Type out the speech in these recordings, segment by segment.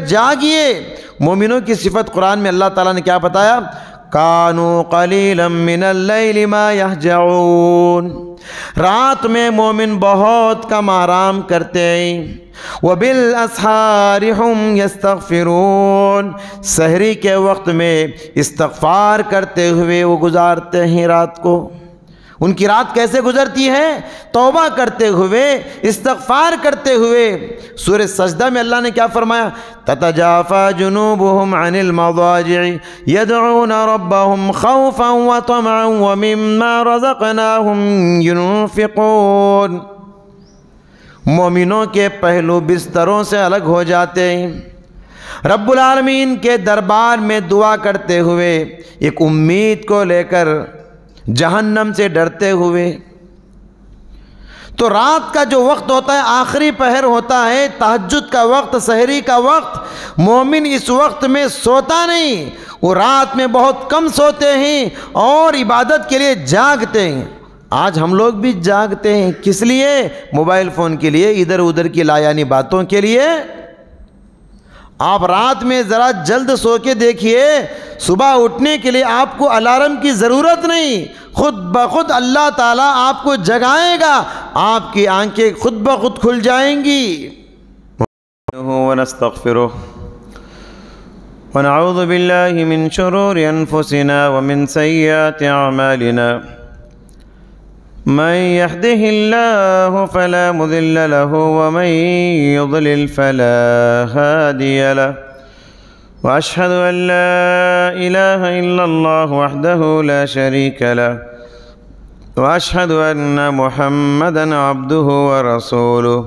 جاگیے۔ مومنوں کی صفت قرآن میں اللہ تعالیٰ نے کیا بتایا؟ کانوا قلیلا من اللیل ما یہجعون، رات میں مومن بہت کم آرام کرتے ہیں۔ وبالاسحار ہم یستغفرون، سحری کے وقت میں استغفار کرتے ہوئے وہ گزارتے ہیں رات کو۔ ان کی رات کیسے گزرتی ہے؟ توبہ کرتے ہوئے، استغفار کرتے ہوئے۔ سورہ سجدہ میں اللہ نے کیا فرمایا؟ تتجافى جنوبهم عن المضاجع يدعون ربهم خوفا وطمعا ومما رزقناهم ينفقون، مومنوں کے پہلو بستروں سے الگ ہو جاتے ہیں، رب العالمین کے دربار میں دعا کرتے ہوئے، ایک امید کو لے کر، جہنم سے ڈرتے ہوئے۔ تو رات کا جو وقت ہوتا ہے، آخری پہر ہوتا ہے، تہجد کا وقت، سحری کا وقت، مومن اس وقت میں سوتا نہیں، وہ رات میں بہت کم سوتے ہیں اور عبادت کے لیے جاگتے ہیں۔ آج ہم لوگ بھی جاگتے ہیں، کس لیے؟ موبائل فون کے لیے، ادھر ادھر کی لایانی باتوں کے لیے۔ آپ رات میں ذرا جلد سو کے دیکھیے، صبح اٹھنے کے لیے آپ کو الارم کی ضرورت نہیں، خود بخود اللہ تعالیٰ آپ کو جگائے گا، آپ کی آنکھیں خود بخود کھل جائیں گی۔ ونستغفره ونعوذ باللہ من شرور انفسنا ومن سیئات اعمالنا، من يهده الله فلا مضل له ومن يضلل فلا هادي له، وأشهد أن لا إله إلا الله وحده لا شريك له، وأشهد أن محمدًا عبده ورسوله،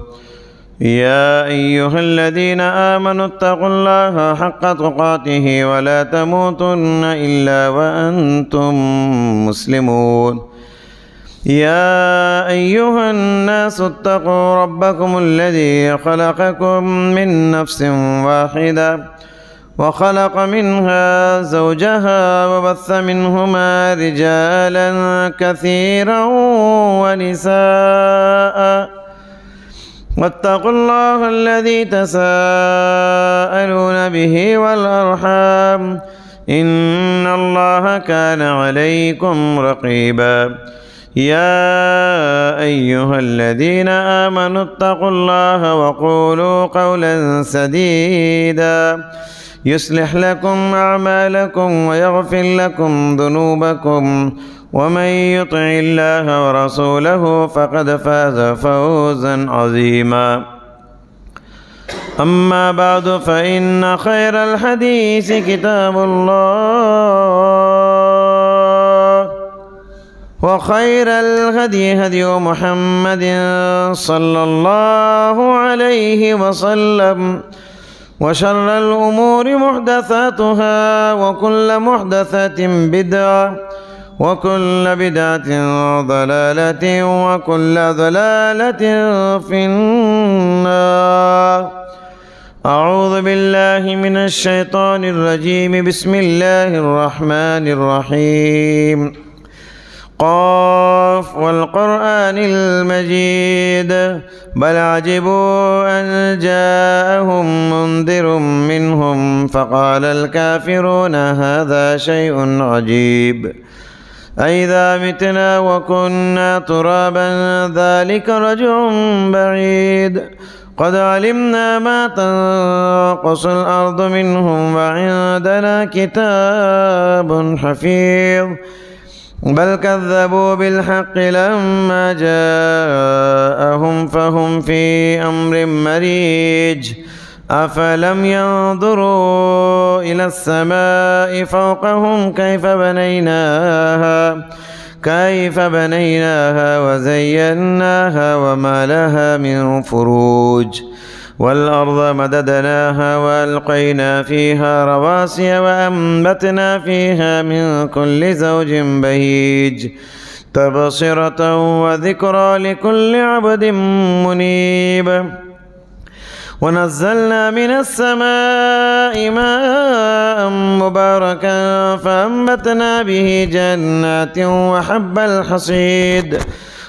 يا أيها الذين آمنوا اتقوا الله حق تقاته ولا تموتن إلا وأنتم مسلمون، يا أيها الناس اتقوا ربكم الذي خلقكم من نفس واحدة وخلق منها زوجها وبث منهما رجالا كثيرا ونساء، واتقوا الله الذي تساءلون به والأرحام، إن الله كان عليكم رقيبا، يا أيها الذين آمنوا اتقوا الله وقولوا قولا سديدا يصلح لكم أعمالكم ويغفر لكم ذنوبكم، ومن يطع الله ورسوله فقد فاز فوزا عظيما، أما بعد فإن خير الحديث كتاب الله، وخير الهدي هدي محمد صلى الله عليه وسلم، وشر الأمور محدثاتها، وكل محدثة بدعة، وكل بدعة ضلالة، وكل ضلالة في النار۔ أعوذ بالله من الشيطان الرجيم، بسم الله الرحمن الرحيم، قاف والقرآن المجيد، بل عجبوا أن جاءهم منذر منهم فقال الكافرون هذا شيء عجيب، أئذا متنا وكنا ترابا ذلك رجع بعيد، قد علمنا ما تنقص الأرض منهم وعندنا كتاب حفيظ، بل كذبوا بالحق لما جاءهم فهم في أمر مريج، أفلم ينظروا إلى السماء فوقهم كيف بنيناها وزيناها وما لها من فروج، والأرض مددناها وألقينا فيها رواسي وأنبتنا فيها من كل زوج بهيج، تبصرة وذكرى لكل عبد منيب، ونزلنا من السماء ماء مباركا فأنبتنا به جنات وحب الحصيد،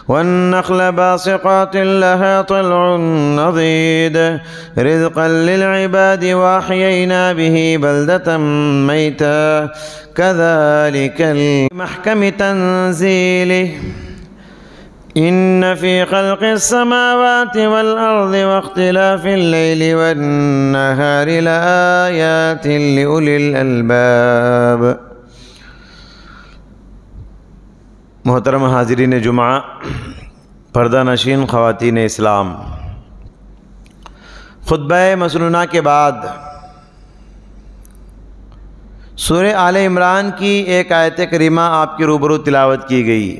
والنخل باسقات لها طلع نضيد رزقا للعباد وأحيينا به بلدة ميتا كذلك المحكم تنزيله إن في خلق السماوات والأرض واختلاف الليل والنهار لآيات لأولي الألباب۔ محترم حاضرین جمعہ، پردہ نشین خواتین اسلام، خطبہ مسنونہ کے بعد سورہ آل عمران کی ایک آیت کریمہ آپ کے روبرو تلاوت کی گئی۔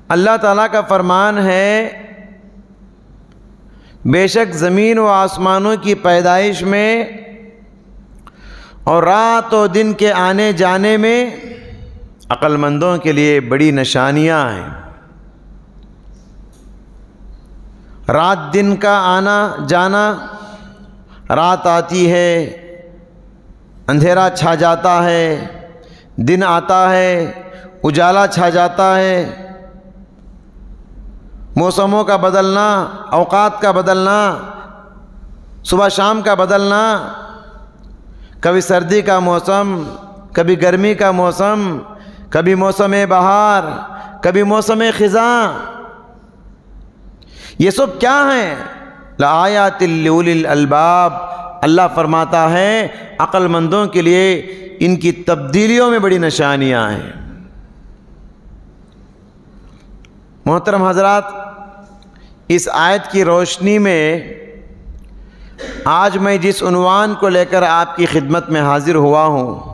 اللہ تعالیٰ کا فرمان ہے، بے شک زمین و آسمانوں کی پیدائش میں اور رات و دن کے آنے جانے میں عقل مندوں کے لیے بڑی نشانیاں ہیں۔ رات دن کا آنا جانا، رات آتی ہے، اندھیرا چھا جاتا ہے، دن آتا ہے، اجالا چھا جاتا ہے، موسموں کا بدلنا، اوقات کا بدلنا، صبح شام کا بدلنا، کبھی سردی کا موسم، کبھی گرمی کا موسم، کبھی موسم بہار، کبھی موسم خزاں، یہ سب کیا ہیں؟ لآیات لأولی الالباب۔ اللہ فرماتا ہے عقل مندوں کے لیے ان کی تبدیلیوں میں بڑی نشانیاں ہیں۔ محترم حضرات، اس آیت کی روشنی میں آج میں جس عنوان کو لے کر آپ کی خدمت میں حاضر ہوا ہوں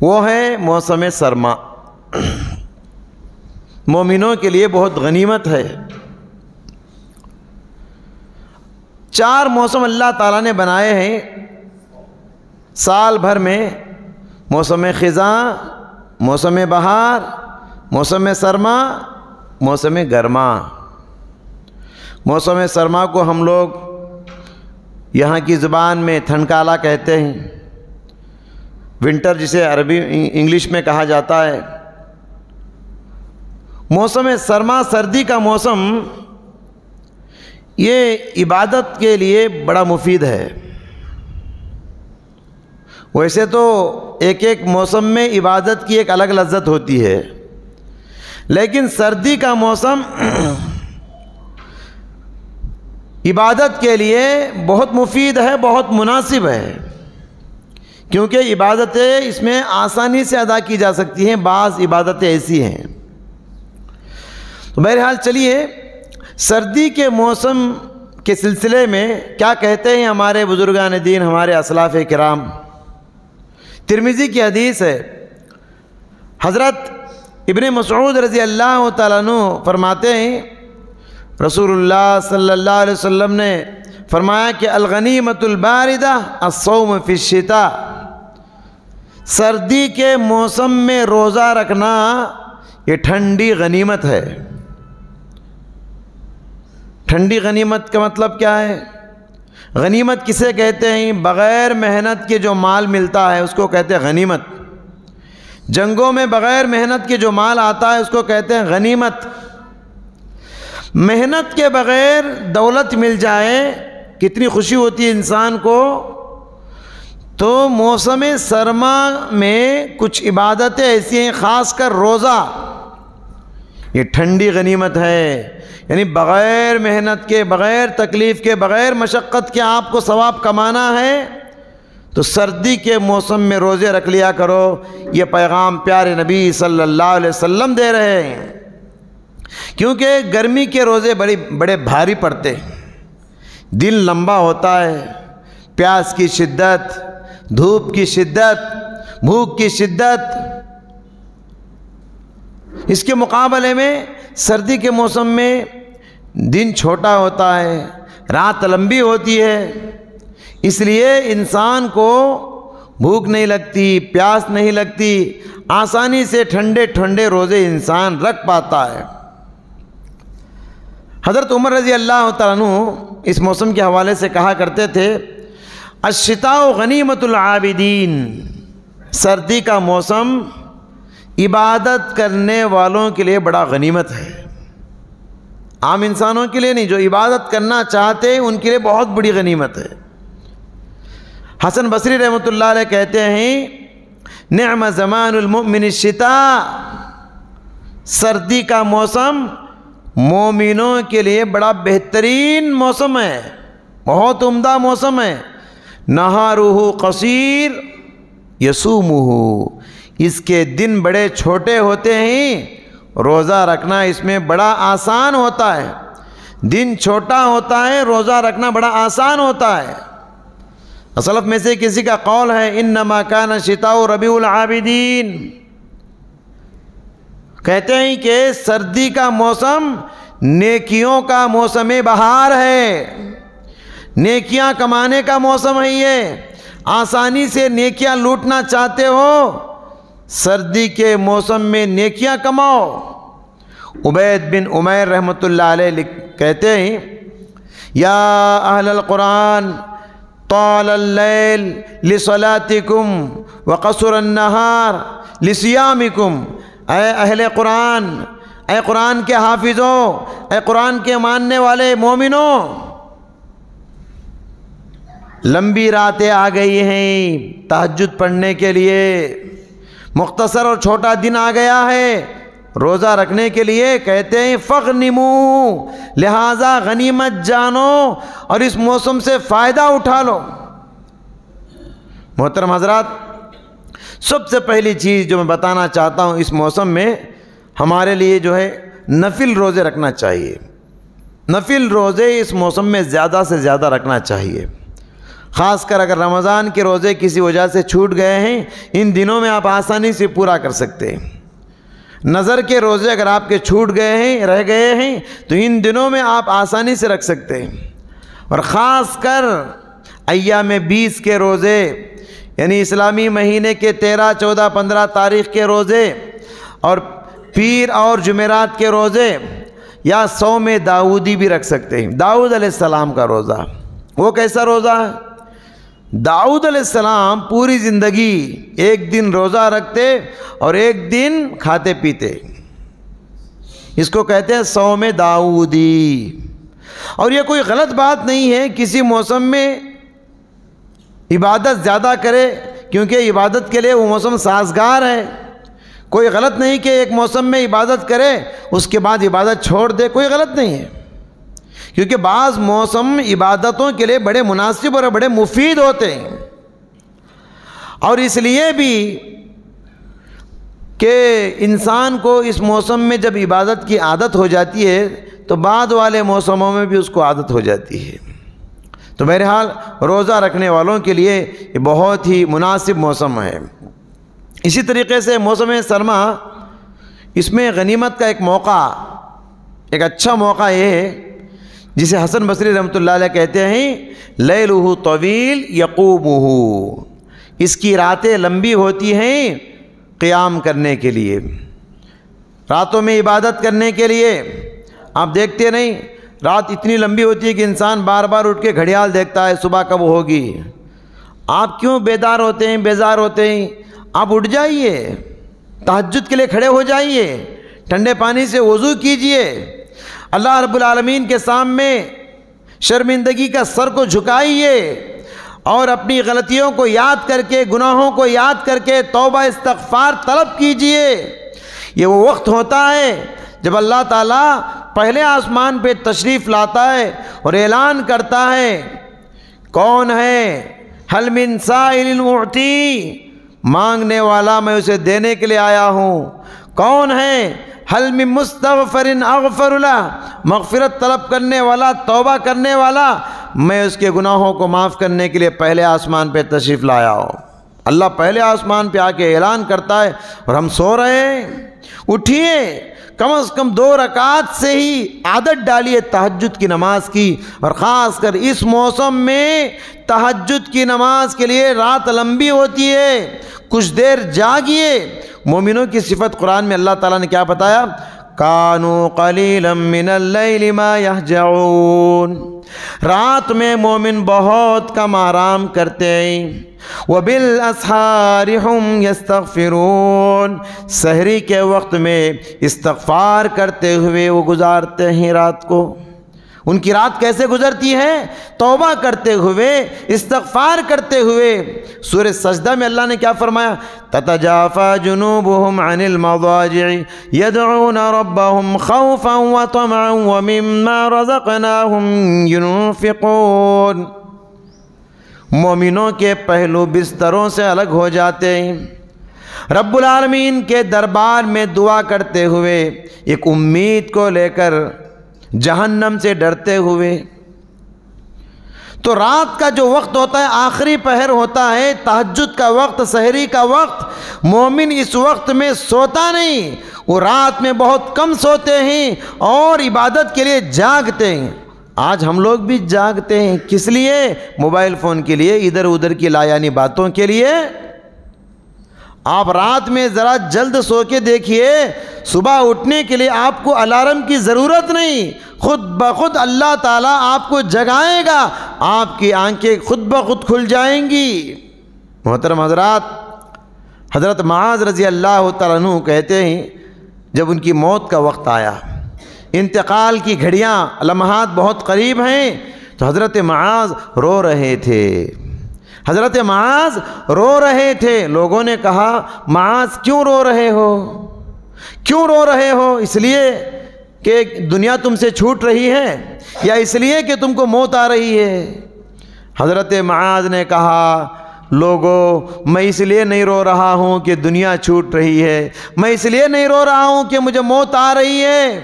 وہ ہے موسم سرما۔ مومنوں کے لیے بہت غنیمت ہے۔ 4 موسم اللہ تعالیٰ نے بنائے ہیں سال بھر میں: موسم خزاں، موسم بہار، موسم سرما، موسم گرما۔ موسم سرما کو ہم لوگ یہاں کی زبان میں تھنکالا کہتے ہیں، ونٹر جسے عربی انگلش میں کہا جاتا ہے۔ موسم سرما، سردی کا موسم، یہ عبادت کے لیے بڑا مفید ہے۔ ویسے تو ایک ایک موسم میں عبادت کی ایک الگ لذت ہوتی ہے، لیکن سردی کا موسم عبادت کے لیے بہت مفید ہے، بہت مناسب ہے، کیونکہ عبادتیں اس میں آسانی سے ادا کی جا سکتی ہیں۔ بعض عبادتیں ایسی ہیں۔ تو بہرحال چلیے، سردی کے موسم کے سلسلے میں کیا کہتے ہیں ہمارے بزرگان دین، ہمارے اسلاف کرام۔ ترمذی کی حدیث ہے، حضرت ابن مسعود رضی اللہ تعالیٰ عنہ فرماتے ہیں، رسول اللہ صلی اللہ علیہ وسلم نے فرمایا کہ الغنیمۃ الباردہ الصوم فی الشتاء، سردی کے موسم میں روزہ رکھنا یہ ٹھنڈی غنیمت ہے۔ ٹھنڈی غنیمت کا مطلب کیا ہے؟ غنیمت کسے کہتے ہیں؟ بغیر محنت کے جو مال ملتا ہے اس کو کہتے ہیں غنیمت۔ جنگوں میں بغیر محنت کے جو مال آتا ہے اس کو کہتے ہیں غنیمت۔ محنت کے بغیر دولت مل جائے کتنی خوشی ہوتی ہے انسان کو۔ تو موسم سرما میں کچھ عبادتیں ایسی ہیں، خاص کر روزہ، یہ ٹھنڈی غنیمت ہے۔ یعنی بغیر محنت کے، بغیر تکلیف کے، بغیر مشقت کے آپ کو ثواب کمانا ہے تو سردی کے موسم میں روزے رکھ لیا کرو۔ یہ پیغام پیارے نبی صلی اللہ علیہ وسلم دے رہے ہیں، کیونکہ گرمی کے روزے بڑے بھاری پڑتے ہیں، دن لمبا ہوتا ہے، پیاس کی شدت، دھوپ کی شدت، بھوک کی شدت۔ اس کے مقابلے میں سردی کے موسم میں دن چھوٹا ہوتا ہے، رات لمبی ہوتی ہے، اس لیے انسان کو بھوک نہیں لگتی، پیاس نہیں لگتی، آسانی سے ٹھنڈے ٹھنڈے روزے انسان رکھ پاتا ہے۔ حضرت عمر رضی اللہ تعالیٰ عنہ اس موسم کے حوالے سے کہا کرتے تھے، الشتاء غنیمت العابدین، سردی کا موسم عبادت کرنے والوں کے لیے بڑا غنیمت ہے، عام انسانوں کے لیے نہیں، جو عبادت کرنا چاہتے ہیں ان کے لیے بہت بڑی غنیمت ہے۔ حسن بصری رحمۃ اللہ علیہ کہتے ہیں نعم زمان المؤمن الشتاء، سردی کا موسم مومنوں کے لیے بڑا بہترین موسم ہے، بہت عمدہ موسم ہے۔ نہارہ قصیر یصومہ، اس کے دن بڑے چھوٹے ہوتے ہیں، روزہ رکھنا اس میں بڑا آسان ہوتا ہے۔ دن چھوٹا ہوتا ہے، روزہ رکھنا بڑا آسان ہوتا ہے۔ سلف میں سے کسی کا قول ہے انما کان الشتاء ربیع العابدین، کہتے ہیں کہ سردی کا موسم نیکیوں کا موسم بہار ہے، نیکیاں کمانے کا موسم ہے۔ یہ آسانی سے نیکیاں لوٹنا چاہتے ہو، سردی کے موسم میں نیکیاں کماؤ۔ عبید بن عمیر رحمۃ اللہ علیہ کہتے ہیں یا اہل القرآن طال اللیل لصلاتکم وقصر النہار لصیامکم، اے اہل قرآن، اے قرآن کے حافظوں، اے قرآن کے ماننے والے مومنوں، لمبی راتیں آ گئی ہیں تہجد پڑھنے کے لیے، مختصر اور چھوٹا دن آ گیا ہے روزہ رکھنے کے لیے۔ کہتے ہیں فغنموا، لہذا غنیمت جانو اور اس موسم سے فائدہ اٹھا لو۔ محترم حضرات، سب سے پہلی چیز جو میں بتانا چاہتا ہوں، اس موسم میں ہمارے لیے جو ہے نفل روزے رکھنا چاہیے۔ نفل روزے اس موسم میں زیادہ سے زیادہ رکھنا چاہیے، خاص کر اگر رمضان کے روزے کسی وجہ سے چھوٹ گئے ہیں، ان دنوں میں آپ آسانی سے پورا کر سکتے ہیں۔ نظر کے روزے اگر آپ کے چھوٹ گئے ہیں، رہ گئے ہیں، تو ان دنوں میں آپ آسانی سے رکھ سکتے ہیں۔ اور خاص کر ایام 20 کے روزے، یعنی اسلامی مہینے کے 13، 14، 15 تاریخ کے روزے، اور پیر اور جمعرات کے روزے، یا صوم داؤدی بھی رکھ سکتے ہیں۔ داؤد علیہ السلام کا روزہ، وہ کیسا روزہ ہے؟ داؤد علیہ السلام پوری زندگی ایک دن روزہ رکھتے اور ایک دن کھاتے پیتے، اس کو کہتے ہیں صوم داؤدی۔ اور یہ کوئی غلط بات نہیں ہے کسی موسم میں عبادت زیادہ کرے، کیونکہ عبادت کے لیے وہ موسم سازگار ہے۔ کوئی غلط نہیں کہ ایک موسم میں عبادت کرے اس کے بعد عبادت چھوڑ دے، کوئی غلط نہیں ہے، کیونکہ بعض موسم عبادتوں کے لیے بڑے مناسب اور بڑے مفید ہوتے ہیں۔ اور اس لیے بھی کہ انسان کو اس موسم میں جب عبادت کی عادت ہو جاتی ہے تو بعد والے موسموں میں بھی اس کو عادت ہو جاتی ہے۔ تو بہرحال روزہ رکھنے والوں کے لیے یہ بہت ہی مناسب موسم ہے۔ اسی طریقے سے موسم سرما، اس میں غنیمت کا ایک موقع، ایک اچھا موقع یہ ہے جسے حسن بصری رحمۃ اللہ علیہ کہتے ہیں لیلہ طویل یقومہ، اس کی راتیں لمبی ہوتی ہیں قیام کرنے کے لیے، راتوں میں عبادت کرنے کے لیے۔ آپ دیکھتے نہیں رات اتنی لمبی ہوتی ہے کہ انسان بار بار اٹھ کے گھڑیال دیکھتا ہے صبح کب ہوگی۔ آپ کیوں بیدار ہوتے ہیں، بیزار ہوتے ہیں؟ آپ اٹھ جائیے، تہجد کے لیے کھڑے ہو جائیے، ٹھنڈے پانی سے وضو کیجئے، اللہ رب العالمین کے سامنے شرمندگی کا سر کو جھکائیے، اور اپنی غلطیوں کو یاد کر کے، گناہوں کو یاد کر کے توبہ استغفار طلب کیجئے۔ یہ وہ وقت ہوتا ہے جب اللہ تعالیٰ پہلے آسمان پہ تشریف لاتا ہے اور اعلان کرتا ہے کون ہے حل من سائل اعطی، مانگنے والا میں اسے دینے کے لیے آیا ہوں۔ کون ہے حل من مستغفر اغفر لہ، مغفرت طلب کرنے والا، توبہ کرنے والا، میں اس کے گناہوں کو معاف کرنے کے لیے پہلے آسمان پہ تشریف لایا ہوں۔ اللہ پہلے آسمان پہ آ کے اعلان کرتا ہے اور ہم سو رہے ہیں۔ اٹھیے، کم از کم 2 رکعات سے ہی عادت ڈالیے تہجد کی نماز کی، اور خاص کر اس موسم میں تہجد کی نماز کے لیے رات لمبی ہوتی ہے، کچھ دیر جاگیے۔ مومنوں کی صفت قرآن میں اللہ تعالیٰ نے کیا بتایا؟ کانوا قلیلا من اللیل ما یہجعون، رات میں مومن بہت کم آرام کرتے ہیں، وبالاسحار ہم یستغفرون، سحری کے وقت میں استغفار کرتے ہوئے وہ گزارتے ہیں رات کو۔ ان کی رات کیسے گزرتی ہے؟ توبہ کرتے ہوئے، استغفار کرتے ہوئے۔ سورہ سجدہ میں اللہ نے کیا فرمایا؟ تتجافى جنوبهم عن المضاجع يدعون ربهم خوفا وطمعا ومما رزقناهم ينفقون، مومنوں کے پہلو بستروں سے الگ ہو جاتے ہیں، رب العالمین کے دربار میں دعا کرتے ہوئے، ایک امید کو لے کر، جہنم سے ڈرتے ہوئے۔ تو رات کا جو وقت ہوتا ہے، آخری پہر ہوتا ہے، تہجد کا وقت، سحری کا وقت، مومن اس وقت میں سوتا نہیں، وہ رات میں بہت کم سوتے ہیں اور عبادت کے لیے جاگتے ہیں۔ آج ہم لوگ بھی جاگتے ہیں، کس لیے؟ موبائل فون کے لیے، ادھر ادھر کی لایانی باتوں کے لیے۔ آپ رات میں ذرا جلد سو کے دیکھیے، صبح اٹھنے کے لیے آپ کو الارم کی ضرورت نہیں، خود بخود اللہ تعالیٰ آپ کو جگائے گا، آپ کی آنکھیں خود بخود کھل جائیں گی۔ محترم حضرات، حضرت معاذ رضی اللہ تعالیٰ عنہ کہتے ہیں، جب ان کی موت کا وقت آیا، انتقال کی گھڑیاں، لمحات بہت قریب ہیں، تو حضرت معاذ رو رہے تھے، حضرت معاذ رو رہے تھے۔ لوگوں نے کہا، معاذ کیوں رو رہے ہو؟ کیوں رو رہے ہو؟ اس لیے کہ دنیا تم سے چھوٹ رہی ہے، یا اس لیے کہ تم کو موت آ رہی ہے؟ حضرت معاذ نے کہا، لوگوں، میں اس لیے نہیں رو رہا ہوں کہ دنیا چھوٹ رہی ہے، میں اس لیے نہیں رو رہا ہوں کہ مجھے موت آ رہی ہے،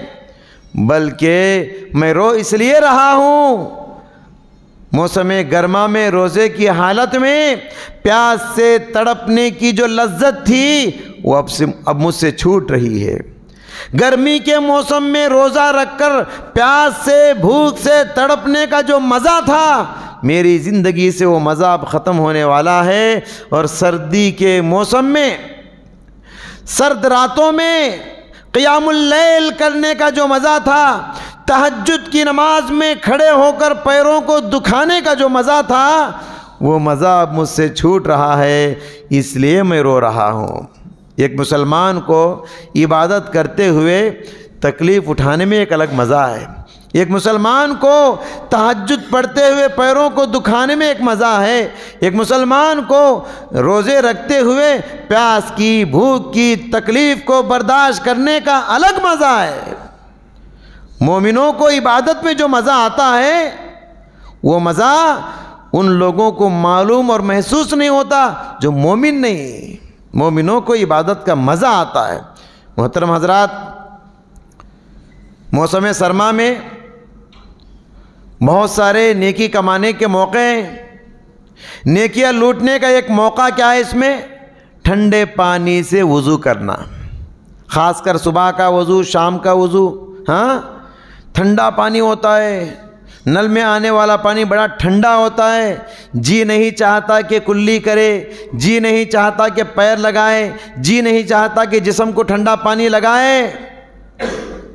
بلکہ میں رو اس لیے رہا ہوں، موسم گرما میں روزے کی حالت میں پیاس سے تڑپنے کی جو لذت تھی وہ اب مجھ سے چھوٹ رہی ہے۔ گرمی کے موسم میں روزہ رکھ کر پیاس سے، بھوک سے تڑپنے کا جو مزہ تھا، میری زندگی سے وہ مزہ اب ختم ہونے والا ہے۔ اور سردی کے موسم میں، سرد راتوں میں قیام اللیل کرنے کا جو مزہ تھا، تہجد کی نماز میں کھڑے ہو کر پیروں کو دکھانے کا جو مزہ تھا، وہ مزہ اب مجھ سے چھوٹ رہا ہے، اس لیے میں رو رہا ہوں۔ ایک مسلمان کو عبادت کرتے ہوئے تکلیف اٹھانے میں ایک الگ مزہ ہے، ایک مسلمان کو تہجد پڑھتے ہوئے پیروں کو دکھانے میں ایک مزہ ہے، ایک مسلمان کو روزے رکھتے ہوئے پیاس کی، بھوک کی تکلیف کو برداشت کرنے کا الگ مزہ ہے۔ مومنوں کو عبادت میں جو مزہ آتا ہے، وہ مزہ ان لوگوں کو معلوم اور محسوس نہیں ہوتا جو مومن نہیں۔ مومنوں کو عبادت کا مزہ آتا ہے۔ محترم حضرات، موسم سرما میں بہت سارے نیکی کمانے کے موقع ہیں۔ نیکیاں لوٹنے کا ایک موقع کیا ہے اس میں؟ ٹھنڈے پانی سے وضو کرنا، خاص کر صبح کا وضو، شام کا وضو۔ ٹھنڈا پانی ہوتا ہے، نل میں آنے والا پانی بڑا ٹھنڈا ہوتا ہے، جی نہیں چاہتا کہ کلی کرے، جی نہیں چاہتا کہ پیر لگائے، جی نہیں چاہتا کہ جسم کو ٹھنڈا پانی لگائے،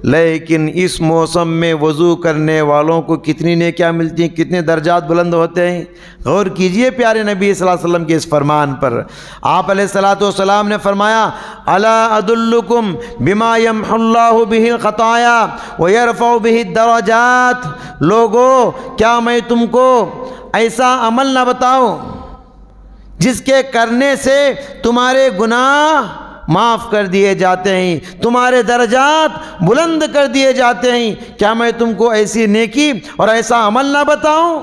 لیکن اس موسم میں وضو کرنے والوں کو کتنی نیکیاں ملتی ہیں، کتنے درجات بلند ہوتے ہیں۔ غور کیجئے پیارے نبی صلی اللہ علیہ وسلم کے اس فرمان پر۔ آپ علیہ الصلوۃ والسلام نے فرمایا، الا ادلکم بما یمحو اللہ بہ الخطایا ویرفع بہ الدرجات، لوگو کیا میں تم کو ایسا عمل نہ بتاؤں جس کے کرنے سے تمہارے گناہ معاف کر دیے جاتے ہیں، تمہارے درجات بلند کر دیے جاتے ہیں؟ کیا میں تم کو ایسی نیکی اور ایسا عمل نہ بتاؤں؟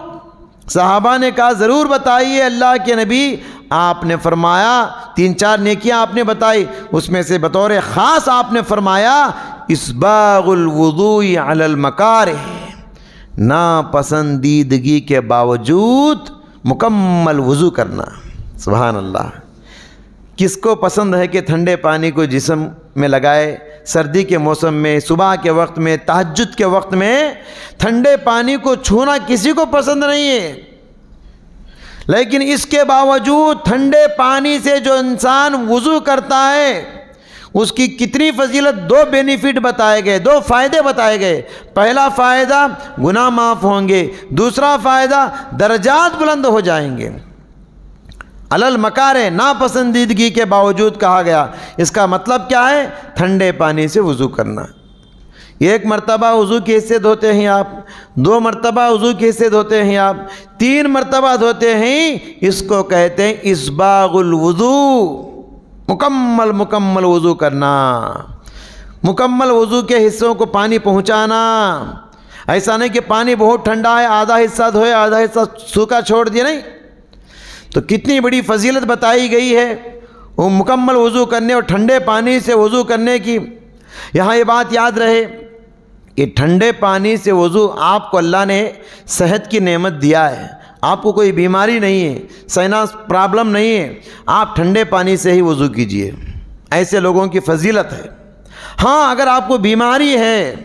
صحابہ نے کہا، ضرور بتائیے اللہ کے نبی۔ آپ نے فرمایا، 3-4 نیکیاں آپ نے بتائی، اس میں سے بطور خاص آپ نے فرمایا، اسباغ الوضوء علی المکارہ، ناپسندیدگی کے باوجود مکمل وضو کرنا۔ سبحان اللہ۔ کس کو پسند ہے کہ ٹھنڈے پانی کو جسم میں لگائے؟ سردی کے موسم میں، صبح کے وقت میں، تہجد کے وقت میں ٹھنڈے پانی کو چھونا کسی کو پسند نہیں ہے، لیکن اس کے باوجود ٹھنڈے پانی سے جو انسان وضو کرتا ہے، اس کی کتنی فضیلت، 2 بینیفٹ بتائے گئے، 2 فائدے بتائے گئے۔ پہلا فائدہ گناہ معاف ہوں گے، دوسرا فائدہ درجات بلند ہو جائیں گے۔ علل مکارے، ناپسندیدگی کے باوجود کہا گیا۔ اس کا مطلب کیا ہے؟ ٹھنڈے پانی سے وضو کرنا۔ 1 مرتبہ وضو کی حصے دھوتے ہیں آپ، 2 مرتبہ وضو کی حصے دھوتے ہیں آپ، 3 مرتبہ دھوتے ہیں، اس کو کہتے ہیں اسباغ الوضو، مکمل وضو کرنا، مکمل وضو کے حصوں کو پانی پہنچانا۔ ایسا نہیں کہ پانی بہت ٹھنڈا ہے، آدھا حصہ دھوئے آدھا حصہ سوکھا چھوڑ دیا، نہیں۔ تو کتنی بڑی فضیلت بتائی گئی ہے وہ مکمل وضو کرنے اور ٹھنڈے پانی سے وضو کرنے کی۔ یہاں یہ بات یاد رہے کہ ٹھنڈے پانی سے وضو، آپ کو اللہ نے صحت کی نعمت دیا ہے، آپ کو کوئی بیماری نہیں ہے، سائنس پرابلم نہیں ہے، آپ ٹھنڈے پانی سے ہی وضو کیجئے، ایسے لوگوں کی فضیلت ہے۔ ہاں اگر آپ کو بیماری ہے،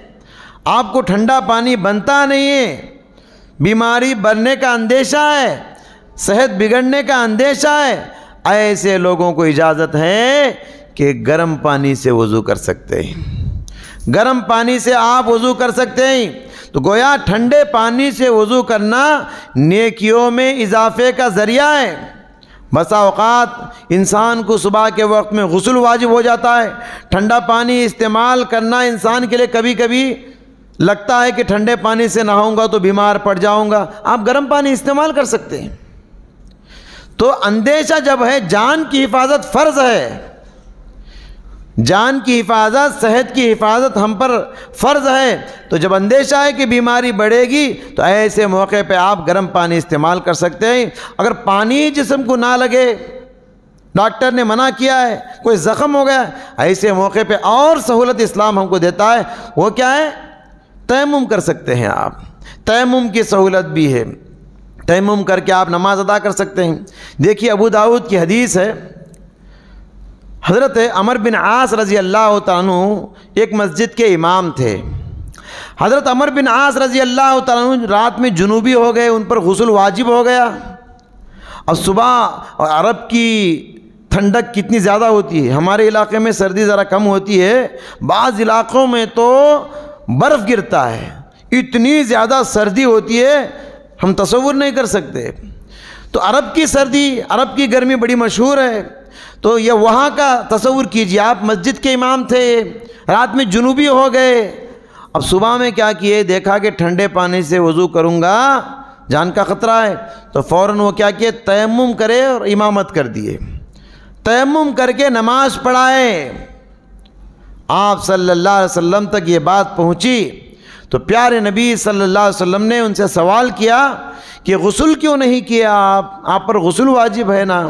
آپ کو ٹھنڈا پانی بنتا نہیں ہے، بیماری بڑھنے کا اندیشہ ہے، صحت بگڑنے کا اندیشہ ہے، ایسے لوگوں کو اجازت ہے کہ گرم پانی سے وضو کر سکتے ہیں، گرم پانی سے آپ وضو کر سکتے ہیں۔ تو گویا ٹھنڈے پانی سے وضو کرنا نیکیوں میں اضافے کا ذریعہ ہے۔ بسا اوقات انسان کو صبح کے وقت میں غسل واجب ہو جاتا ہے، ٹھنڈا پانی استعمال کرنا انسان کے لیے کبھی کبھی لگتا ہے کہ ٹھنڈے پانی سے نہاؤں گا تو بیمار پڑ جاؤں گا، آپ گرم پانی استعمال کر سکتے ہیں۔ تو اندیشہ جب ہے، جان کی حفاظت فرض ہے، جان کی حفاظت، صحت کی حفاظت ہم پر فرض ہے، تو جب اندیشہ ہے کہ بیماری بڑھے گی تو ایسے موقع پہ آپ گرم پانی استعمال کر سکتے ہیں۔ اگر پانی جسم کو نہ لگے، ڈاکٹر نے منع کیا ہے، کوئی زخم ہو گیا، ایسے موقع پہ اور سہولت اسلام ہم کو دیتا ہے، وہ کیا ہے؟ تیمم کر سکتے ہیں آپ، تیمم کی سہولت بھی ہے، تیمم کر کے آپ نماز ادا کر سکتے ہیں۔ دیکھیے ابو داؤد کی حدیث ہے، حضرت عمر بن عاص رضی اللہ تعالیٰ عنہ ایک مسجد کے امام تھے۔ حضرت عمر بن عاص رضی اللہ تعالیٰ عنہ رات میں جنوبی ہو گئے، ان پر غسل واجب ہو گیا، اور صبح عرب کی ٹھنڈک کتنی زیادہ ہوتی ہے، ہمارے علاقے میں سردی ذرا کم ہوتی ہے، بعض علاقوں میں تو برف گرتا ہے، اتنی زیادہ سردی ہوتی ہے ہم تصور نہیں کر سکتے۔ تو عرب کی سردی، عرب کی گرمی بڑی مشہور ہے، تو یہ وہاں کا تصور کیجئے، آپ مسجد کے امام تھے، رات میں جنوبی ہو گئے، اب صبح میں کیا کیے، دیکھا کہ ٹھنڈے پانی سے وضو کروں گا، جان کا خطرہ ہے، تو فوراً وہ کیا کیے، تیمم کرے اور امامت کر دیے، تیمم کر کے نماز پڑھائے۔ آپ صلی اللہ علیہ وسلم تک یہ بات پہنچی تو پیارے نبی صلی اللہ علیہ وسلم نے ان سے سوال کیا کہ غسل کیوں نہیں کیا آپ پر غسل واجب ہے نا؟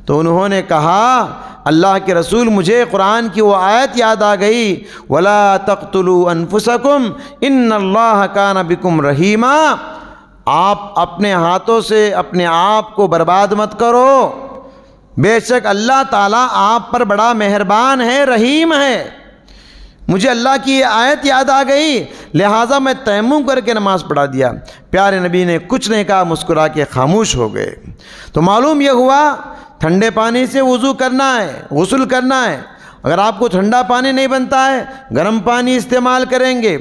تو انہوں نے کہا، اللہ کے رسول مجھے قرآن کی وہ آیت یاد آ گئی، وَلَا تَقْتُلُوا أَنفُسَكُمْ إِنَّ اللَّهَ كَانَ بِكُمْ رَحِيمًا، آپ اپنے ہاتھوں سے اپنے آپ کو برباد مت کرو، بے شک اللہ تعالیٰ آپ پر بڑا مہربان ہے، رحیم ہے۔ مجھے اللہ کی یہ آیت یاد آ گئی، لہٰذا میں تیمم کر کے نماز پڑھا دیا۔ پیارے نبی نے کچھ نہیں کہا، مسکرا کے خاموش ہو گئے۔ تو معلوم یہ ہوا ٹھنڈے پانی سے وضو کرنا ہے، غسل کرنا ہے۔ اگر آپ کو ٹھنڈا پانی نہیں بنتا ہے، گرم پانی استعمال کریں گے،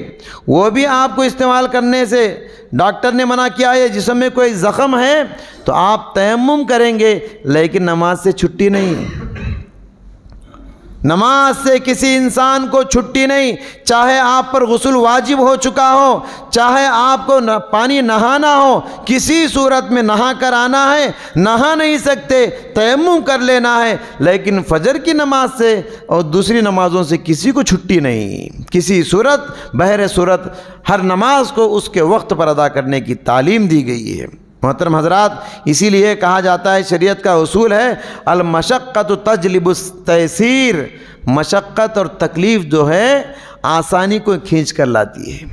وہ بھی آپ کو استعمال کرنے سے ڈاکٹر نے منع کیا ہے، جسم میں کوئی زخم ہے تو آپ تیمم کریں گے، لیکن نماز سے چھٹی نہیں، نماز سے کسی انسان کو چھٹی نہیں، چاہے آپ پر غسل واجب ہو چکا ہو، چاہے آپ کو پانی نہانا ہو، کسی صورت میں نہا کر آنا ہے، نہا نہیں سکتے، تیمم کر لینا ہے، لیکن فجر کی نماز سے اور دوسری نمازوں سے کسی کو چھٹی نہیں، کسی صورت بہر صورت ہر نماز کو اس کے وقت پر ادا کرنے کی تعلیم دی گئی ہے۔ محترم حضرات، اسی لیے کہا جاتا ہے، شریعت کا اصول ہے، المشقت تجلب التیسیر، مشقت اور تکلیف جو ہے آسانی کو کھینچ کر لاتی ہے۔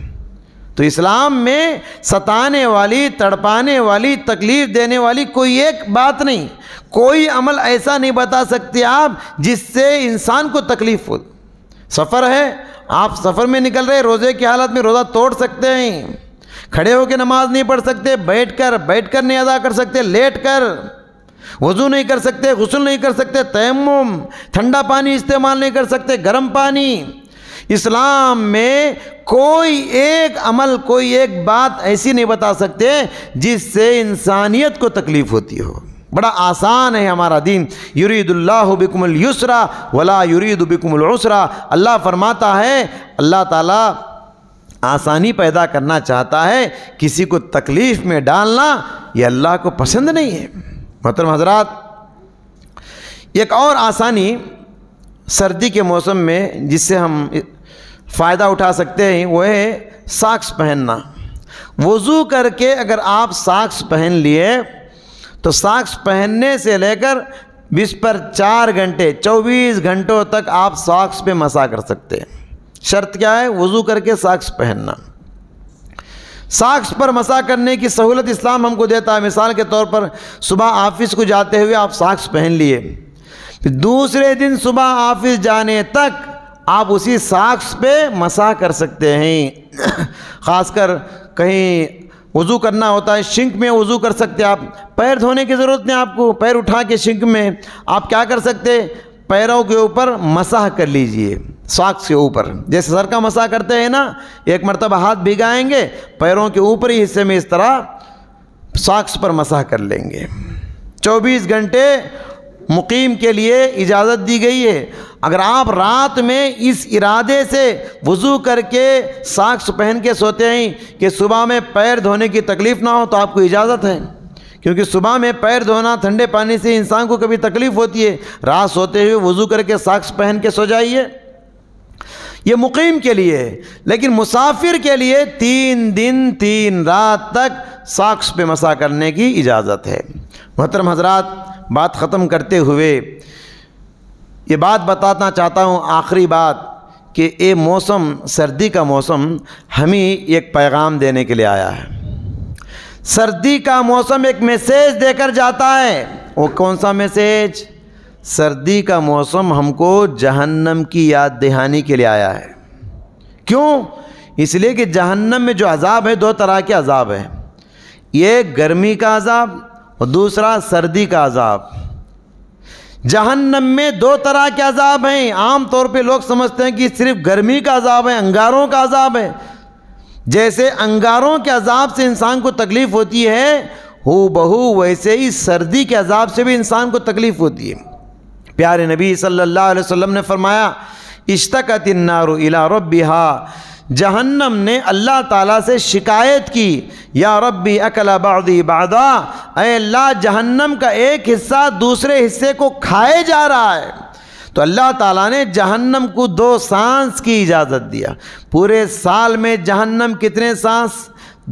تو اسلام میں ستانے والی، تڑپانے والی، تکلیف دینے والی کوئی ایک بات نہیں، کوئی عمل ایسا نہیں بتا سکتے آپ جس سے انسان کو تکلیف ہو۔ سفر ہے، آپ سفر میں نکل رہے، روزے کی حالت میں روزہ توڑ سکتے ہیں، کھڑے ہو کے نماز نہیں پڑھ سکتے، بیٹھ کر نہیں ادا کر سکتے، لیٹ کر وضو نہیں کر سکتے، غسل نہیں کر سکتے، تیمم، ٹھنڈا پانی استعمال نہیں کر سکتے، گرم پانی۔ اسلام میں کوئی ایک عمل، کوئی ایک بات ایسی نہیں بتا سکتے جس سے انسانیت کو تکلیف ہوتی ہو۔ بڑا آسان ہے ہمارا دین۔ یرید اللہ بکم اليسر ولا یرید بکم العسر۔ اللہ فرماتا ہے، اللہ تعالیٰ آسانی پیدا کرنا چاہتا ہے، کسی کو تکلیف میں ڈالنا یہ اللہ کو پسند نہیں ہے۔ محترم حضرات، ایک اور آسانی سردی کے موسم میں جس سے ہم فائدہ اٹھا سکتے ہیں وہ ہے ساکس پہننا۔ وضو کر کے اگر آپ ساکس پہن لیے تو ساکس پہننے سے لے کر 20 پر 4 گھنٹے 24 گھنٹوں تک آپ ساکس پہ مسح کر سکتے ہیں۔ شرط کیا ہے؟ وضو کر کے ساکس پہننا۔ ساکس پر مسح کرنے کی سہولت اسلام ہم کو دیتا ہے۔ مثال کے طور پر صبح آفس کو جاتے ہوئے آپ ساکس پہن لیے، پھر دوسرے دن صبح آفس جانے تک آپ اسی ساکس پہ مسح کر سکتے ہیں۔ خاص کر کہیں وضو کرنا ہوتا ہے، شنک میں وضو کر سکتے ہیں آپ۔ پیر دھونے کی ضرورت نہیں آپ کو، پیر اٹھا کے شنک میں آپ کیا کر سکتے؟ پیروں کے اوپر مسح کر لیجئے، ساکس کے اوپر، جیسے سر کا مسح کرتے ہیں نا، ایک مرتبہ ہاتھ بھگائیں گے، پیروں کے اوپری حصے میں اس طرح ساکس پر مسح کر لیں گے۔ 24 گھنٹے مقیم کے لیے اجازت دی گئی ہے۔ اگر آپ رات میں اس ارادے سے وضو کر کے ساکس پہن کے سوتے ہیں کہ صبح میں پیر دھونے کی تکلیف نہ ہو تو آپ کو اجازت ہے، کیونکہ صبح میں پیر دھونا ٹھنڈے پانی سے انسان کو کبھی تکلیف ہوتی ہے۔ رات سوتے ہوئے وضو کر کے ساکس پہن کے سو جائیے، یہ مقیم کے لیے ہے۔ لیکن مسافر کے لیے 3 دن 3 رات تک ساکس پہ مسح کرنے کی اجازت ہے۔ محترم حضرات، بات ختم کرتے ہوئے یہ بات بتانا چاہتا ہوں، آخری بات، کہ یہ موسم، سردی کا موسم ہمیں ایک پیغام دینے کے لیے آیا ہے۔ سردی کا موسم ایک میسیج دے کر جاتا ہے۔ وہ کون سا میسیج؟ سردی کا موسم ہم کو جہنم کی یاد دہانی کے لیے آیا ہے۔ کیوں؟ اس لیے کہ جہنم میں جو عذاب ہے، 2 طرح کے عذاب ہیں، ایک گرمی کا عذاب اور دوسرا سردی کا عذاب۔ جہنم میں 2 طرح کے عذاب ہیں۔ عام طور پہ لوگ سمجھتے ہیں کہ صرف گرمی کا عذاب ہے، انگاروں کا عذاب ہے۔ جیسے انگاروں کے عذاب سے انسان کو تکلیف ہوتی ہے، ہو بہو ویسے ہی سردی کے عذاب سے بھی انسان کو تکلیف ہوتی ہے۔ پیارے نبی صلی اللہ علیہ وسلم نے فرمایا، اشتکت النار الی ربہا، جہنم نے اللہ تعالیٰ سے شکایت کی، یا ربی اکل بعضی بعضا، اے اللہ جہنم کا ایک حصہ دوسرے حصے کو کھائے جا رہا ہے۔ تو اللہ تعالیٰ نے جہنم کو 2 سانس کی اجازت دیا۔ پورے سال میں جہنم کتنے سانس؟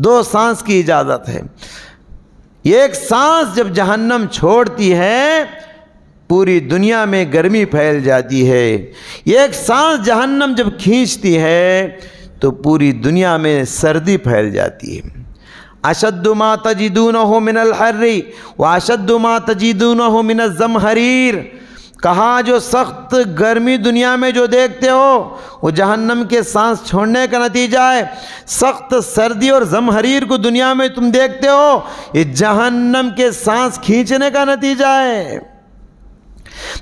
2 سانس کی اجازت ہے۔ ایک سانس جب جہنم چھوڑتی ہے پوری دنیا میں گرمی پھیل جاتی ہے۔ ایک سانس جہنم جب کھینچتی ہے تو پوری دنیا میں سردی پھیل جاتی ہے۔ اشد ما تجدونہ من الحر واشد ما تجدونہ من الزمہریر، کہا جو سخت گرمی دنیا میں جو دیکھتے ہو وہ جہنم کے سانس چھوڑنے کا نتیجہ ہے۔ سخت سردی اور زمہریر کو دنیا میں تم دیکھتے ہو، یہ جہنم کے سانس کھینچنے کا نتیجہ ہے۔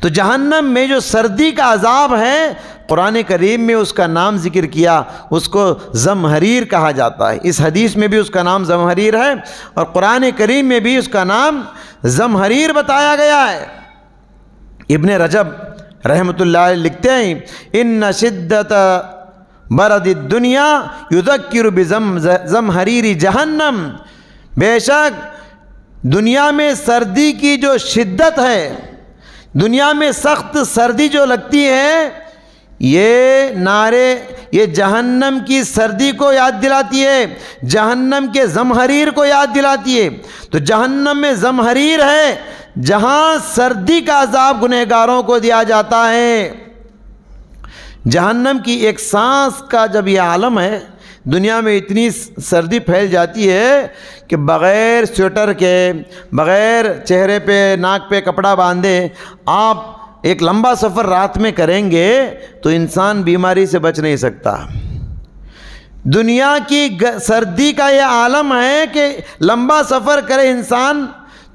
تو جہنم میں جو سردی کا عذاب ہے، قرآن کریم میں اس کا نام ذکر کیا، اس کو زمہریر کہا جاتا ہے۔ اس حدیث میں بھی اس کا نام زمہریر ہے اور قرآن کریم میں بھی اس کا نام زمہریر بتایا گیا ہے۔ ابن رجب رحمۃ اللہ علیہ لکھتے ہیں، ان شدت برد الدنیا یذکر بزمہریر جہنم، بے شک دنیا میں سردی کی جو شدت ہے، دنیا میں سخت سردی جو لگتی ہے، یہ جہنم کی سردی کو یاد دلاتی ہے، جہنم کے زمہریر کو یاد دلاتی ہے۔ تو جہنم میں زمہریر ہے جہاں سردی کا عذاب گنہگاروں کو دیا جاتا ہے۔ جہنم کی ایک سانس کا جب یہ عالم ہے، دنیا میں اتنی سردی پھیل جاتی ہے کہ بغیر سویٹر کے، بغیر چہرے پہ ناک پہ کپڑا باندھے آپ ایک لمبا سفر رات میں کریں گے تو انسان بیماری سے بچ نہیں سکتا۔ دنیا کی سردی کا یہ عالم ہے کہ لمبا سفر کرے انسان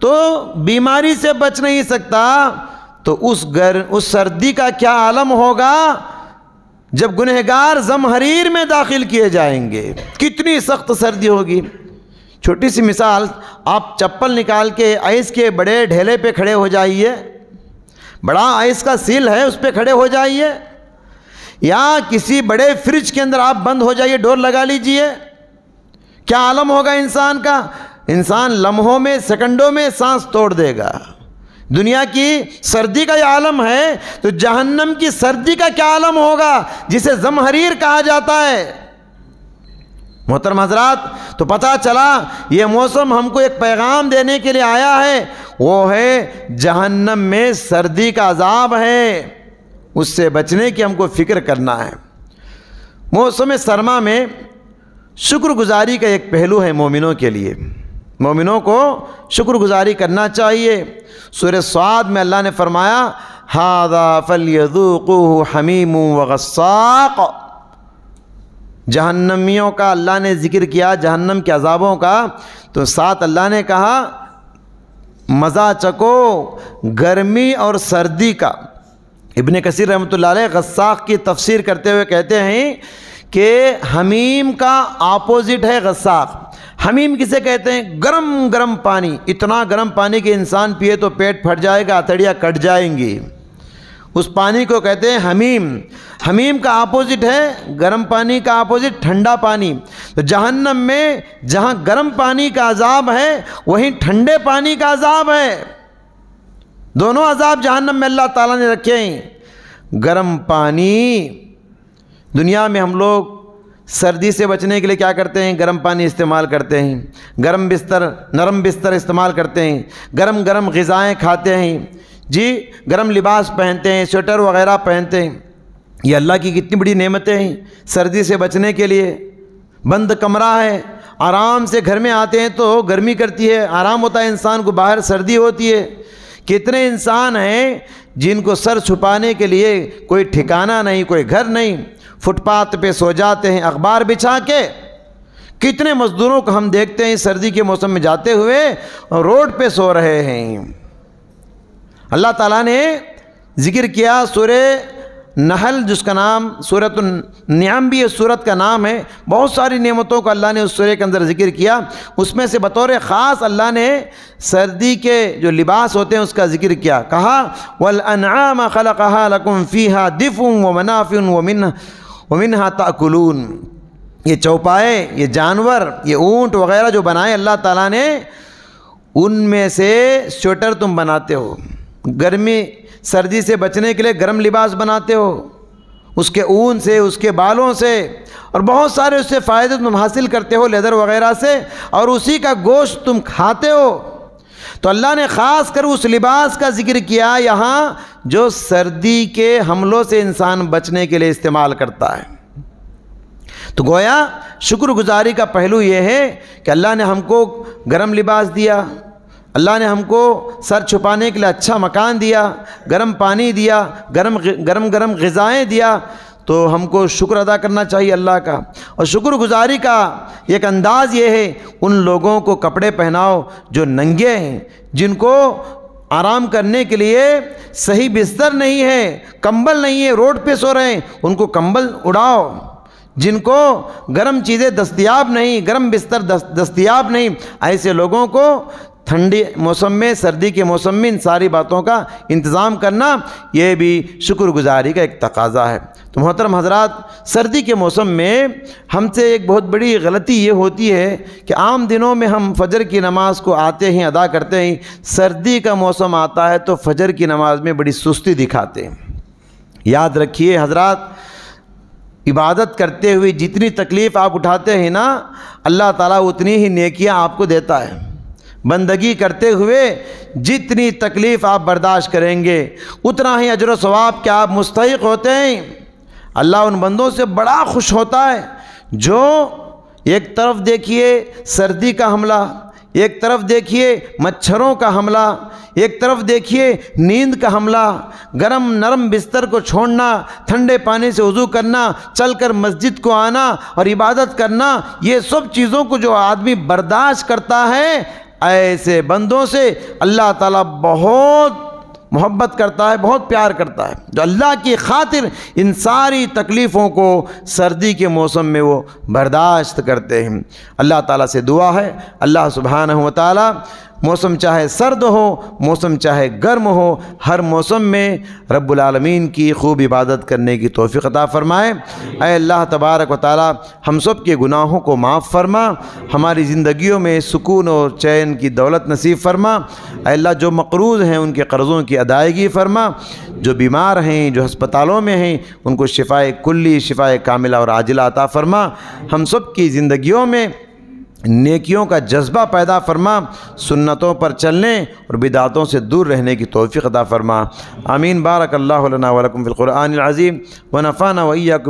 تو بیماری سے بچ نہیں سکتا، تو اس سردی کا کیا عالم ہوگا جب گنہگار زمہریر میں داخل کیے جائیں گے، کتنی سخت سردی ہوگی۔ چھوٹی سی مثال، آپ چپل نکال کے آئس کے بڑے ڈھیلے پہ کھڑے ہو جائیے، بڑا آئس کا سیل ہے اس پہ کھڑے ہو جائیے، یا کسی بڑے فریج کے اندر آپ بند ہو جائیے، ڈور لگا لیجئے، کیا عالم ہوگا انسان کا؟ انسان لمحوں میں، سیکنڈوں میں سانس توڑ دے گا۔ دنیا کی سردی کا یہ عالم ہے، تو جہنم کی سردی کا کیا عالم ہوگا جسے زمہریر کہا جاتا ہے۔ محترم حضرات، تو پتہ چلا یہ موسم ہم کو ایک پیغام دینے کے لیے آیا ہے، وہ ہے جہنم میں سردی کا عذاب ہے، اس سے بچنے کی ہم کو فکر کرنا ہے۔ موسم سرما میں شکر گزاری کا ایک پہلو ہے مومنوں کے لیے، مومنوں کو شکر گزاری کرنا چاہیے۔ سورہ صاد میں اللہ نے فرمایا ھذا فلیذوقوہ حمیم وغساق، جہنمیوں کا اللہ نے ذکر کیا، جہنم کے عذابوں کا، تو ساتھ اللہ نے کہا مزہ چکو گرمی اور سردی کا۔ ابن کثیر رحمۃ اللہ علیہ غساق کی تفسیر کرتے ہوئے کہتے ہیں کہ حمیم کا اپوزٹ ہے غساق۔ حمیم کسے کہتے ہیں؟ گرم گرم پانی، اتنا گرم پانی کہ انسان پیے تو پیٹ پھٹ جائے گا، اتڑیاں کٹ جائیں گی، اس پانی کو کہتے ہیں حمیم۔ حمیم کا اپوزٹ ہے گرم پانی کا اپوزٹ ٹھنڈا پانی۔ تو جہنم میں جہاں گرم پانی کا عذاب ہے وہیں ٹھنڈے پانی کا عذاب ہے، دونوں عذاب جہنم میں اللہ تعالیٰ نے رکھے ہیں۔ گرم پانی، دنیا میں ہم لوگ سردی سے بچنے کے لیے کیا کرتے ہیں؟ گرم پانی استعمال کرتے ہیں، گرم بستر، نرم بستر استعمال کرتے ہیں، گرم گرم غذائیں کھاتے ہیں، جی گرم لباس پہنتے ہیں، سویٹر وغیرہ پہنتے ہیں۔ یہ اللہ کی کتنی بڑی نعمتیں ہیں سردی سے بچنے کے لیے۔ بند کمرہ ہے، آرام سے گھر میں آتے ہیں تو گرمی کرتی ہے، آرام ہوتا ہے انسان کو، باہر سردی ہوتی ہے۔ کتنے انسان ہیں جن کو سر چھپانے کے لیے کوئی ٹھکانہ نہیں، کوئی گھر نہیں، فٹ پاتھ پہ سو جاتے ہیں اخبار بچھا کے۔ کتنے مزدوروں کو ہم دیکھتے ہیں سردی کے موسم میں جاتے ہوئے روڈ پہ سو رہے ہیں۔ اللہ تعالیٰ نے ذکر کیا سورہ نحل، جس کا نام سورۃ النعم بھی اس سورت کا نام ہے، بہت ساری نعمتوں کو اللہ نے اس سورہ کے اندر ذکر کیا، اس میں سے بطور خاص اللہ نے سردی کے جو لباس ہوتے ہیں اس کا ذکر کیا، کہا وَالْأَنْعَامَ خَلَقَهَا لَكُمْ فِيهَا دِفْءٌ وَمَنَافِعٌ وَمِنْهَا تَأْكُلُونَ۔ یہ چوپائے، یہ جانور، یہ اونٹ وغیرہ جو بنائے اللہ تعالیٰ نے، ان میں سے سویٹر تم بناتے ہو، گرمی سردی سے بچنے کے لیے گرم لباس بناتے ہو، اس کے اون سے، اس کے بالوں سے، اور بہت سارے اس سے فائدے تم حاصل کرتے ہو لیدر وغیرہ سے، اور اسی کا گوشت تم کھاتے ہو۔ تو اللہ نے خاص کر اس لباس کا ذکر کیا یہاں جو سردی کے حملوں سے انسان بچنے کے لیے استعمال کرتا ہے۔ تو گویا شکر گزاری کا پہلو یہ ہے کہ اللہ نے ہم کو گرم لباس دیا، اللہ نے ہم کو سر چھپانے کے لیے اچھا مکان دیا، گرم پانی دیا، گرم غذائیں دیا، تو ہم کو شکر ادا کرنا چاہیے اللہ کا۔ اور شکر گزاری کا ایک انداز یہ ہے ان لوگوں کو کپڑے پہناؤ جو ننگے ہیں، جن کو آرام کرنے کے لیے صحیح بستر نہیں ہے، کمبل نہیں ہے، روڈ پہ سو رہے ہیں، ان کو کمبل اڑاؤ۔ جن کو گرم چیزیں دستیاب نہیں، گرم بستر دستیاب نہیں، ایسے لوگوں کو ٹھنڈی موسم میں، سردی کے موسم میں ان ساری باتوں کا انتظام کرنا، یہ بھی شکر گزاری کا ایک تقاضا ہے۔ تو محترم حضرات، سردی کے موسم میں ہم سے ایک بہت بڑی غلطی یہ ہوتی ہے کہ عام دنوں میں ہم فجر کی نماز کو آتے ہیں، ادا کرتے ہیں، سردی کا موسم آتا ہے تو فجر کی نماز میں بڑی سستی دکھاتے ہیں۔ یاد رکھیے حضرات، عبادت کرتے ہوئے جتنی تکلیف آپ اٹھاتے ہیں نا، اللہ تعالیٰ اتنی ہی نیکیاں آپ کو دیتا ہے۔ بندگی کرتے ہوئے جتنی تکلیف آپ برداشت کریں گے اتنا ہی اجر و ثواب کے آپ مستحق ہوتے ہیں۔ اللہ ان بندوں سے بڑا خوش ہوتا ہے جو ایک طرف دیکھیے سردی کا حملہ، ایک طرف دیکھیے مچھروں کا حملہ، ایک طرف دیکھیے نیند کا حملہ، گرم نرم بستر کو چھوڑنا، ٹھنڈے پانی سے وضو کرنا، چل کر مسجد کو آنا اور عبادت کرنا، یہ سب چیزوں کو جو آدمی برداشت کرتا ہے، ایسے بندوں سے اللہ تعالیٰ بہت محبت کرتا ہے، بہت پیار کرتا ہے، جو اللہ کی خاطر ان ساری تکلیفوں کو سردی کے موسم میں وہ برداشت کرتے ہیں۔ اللہ تعالیٰ سے دعا ہے اللہ سبحانہ و تعالیٰ موسم چاہے سرد ہو، موسم چاہے گرم ہو، ہر موسم میں رب العالمین کی خوب عبادت کرنے کی توفیق عطا فرمائے۔ اے اللہ تبارک و تعالیٰ ہم سب کے گناہوں کو معاف فرما، ہماری زندگیوں میں سکون اور چین کی دولت نصیب فرما۔ اے اللہ جو مقروض ہیں ان کے قرضوں کی ادائیگی فرما، جو بیمار ہیں، جو ہسپتالوں میں ہیں، ان کو شفائے کلی، شفائے کاملہ اور عاجلہ عطا فرما۔ ہم سب کی زندگیوں میں نیکیوں کا جذبہ پیدا فرما، سنتوں پر چلنے اور بدعتوں سے دور رہنے کی توفیق عطا فرما۔ آمین۔ بارک اللہ لنا ولکم فی القرآن العظیم ونفعنا وإیاکم